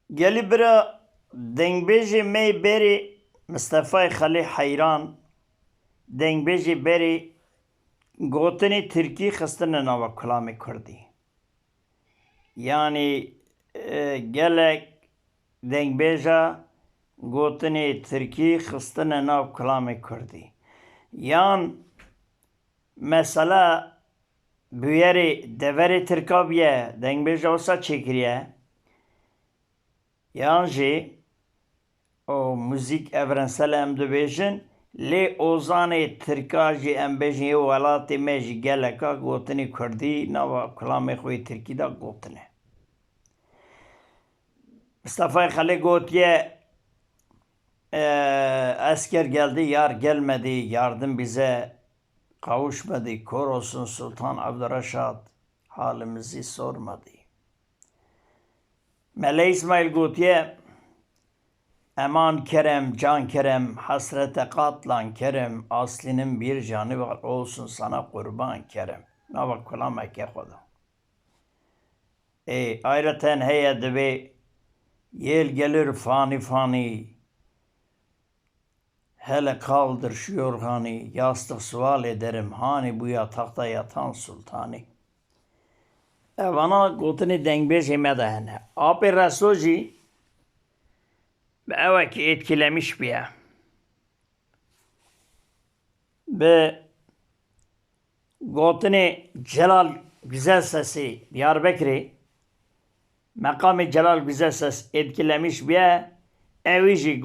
گلی برا دنگبیجی می بری مصطفی خلی حیران دنگبیجی بری گوتنی ترکی خستن ناوا کلام کردی یعنی گلک دنگبیجا گوتنی ترکی خستن ناو کلام کردی یان مثلا بویری دوری ترکابیه دنگبیجا وسا چکریه یان جی او موزیک evrensel em dibêjin lê ozanê Tirka jî em bêjin yê welatê me jî geleka gotinê Kurdî nava kulamê xwe yê Tirkî da gotine. Mustafayê Xelê gotiye esker geldi yar gelmedi yardım bize kavuşmadı kor olsun Sultan Abdurreşat halimizi sormadı. Mele İsmail gotiye eman kerem, can kerem, hasrete katlan kerem, aslinin bir canı var olsun sana kurban kerem. Nava kulam eke koda. Ayrıca heye dibe yel gelir fani fani, hele kaldır şu yorgani, yastık sual ederim hani bu yatakta yatan sultani. Bana gotini dengbej yemede hene. Abi Resulci به که etkilemiş bir ve Gotini Celal Güzel Sesi Diyarbakır'ı makamı Celal Güzel Ses etkilemiş bir evici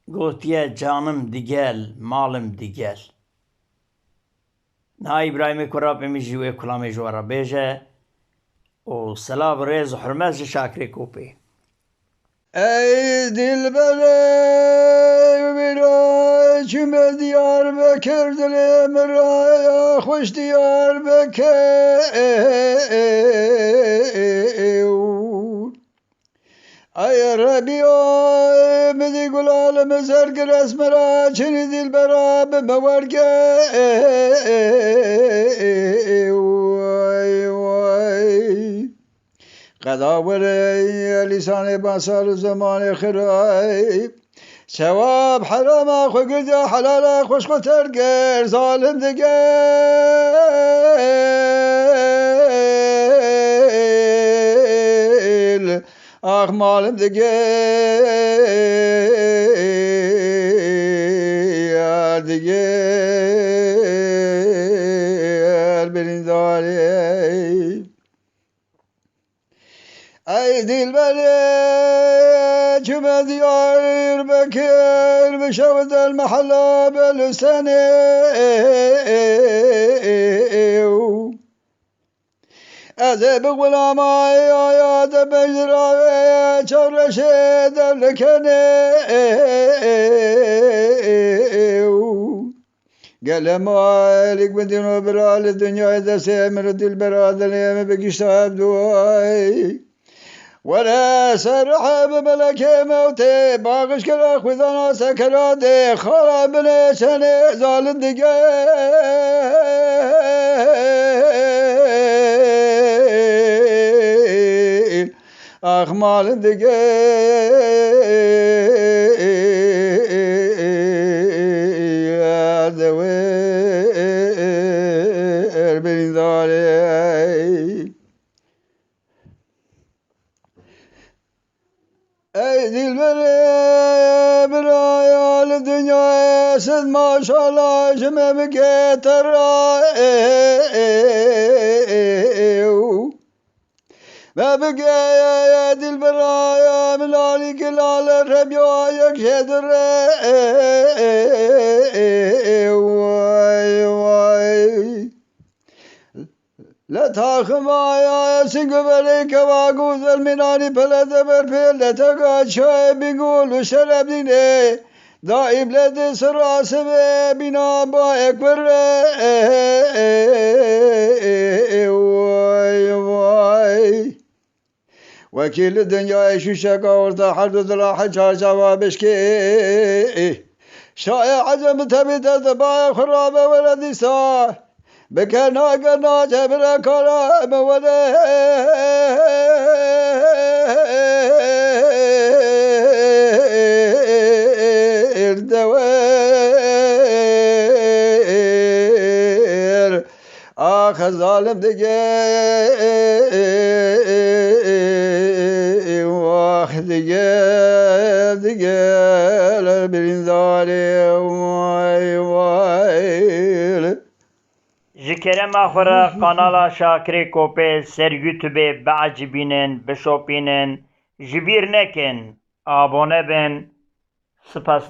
gotiye canım digel malım digel na İbrahim'i kurabimi jive kulame jwara beje o salav rez hürmez şakri kopi. Ey dilbere miracime Diyarbakır dilim raya hoş Diyarbakır Ay Rabbi midi gulalım zergir esmera çini dilbera bime varge قداور لسان بصر زمان خرای ثواب حرام خو گرد حلال خوش خو ترگر ظالم دگل آخ مالم دگل برین Ey dilberi cüme Diyarbakır Bişevd el mahalla belüsene Ezeb gulamay ayat bejrave çavreşe devlekene Gel malik bedino biral dünyayı da semir dilbera dileme bekiştab duay ولا سرحب ملك موتي باغش كلا خذنا سكراتي خراب لسني ظالم دقيل أخمال دقيل دوير بن ظالم Ey dilberi bir hayal dünyaya siz maşallah cümemi getir ve bir geye dilberi ya milali kilale rebya yekşedir لا تاخم آیا سنگولی که واگوز المنانی پلده بر پیلده گاد شای بگول و شرب دینه دائم لده سراس به بینا با اکبر وای وای وکیل دنیای شوشک آورده هر دو دراح چار جوابش که شای عجم تبیده دبا خرابه ولدی سا بكنا قنا جبر كلام ولا vah zalim dige vah dige dige birindari vay vay Ji kerema xwe re kanala Şakirê Kopê ser YouTubeê beecibînin, bişopînin, ji bîr nekin, abone bin. Spas.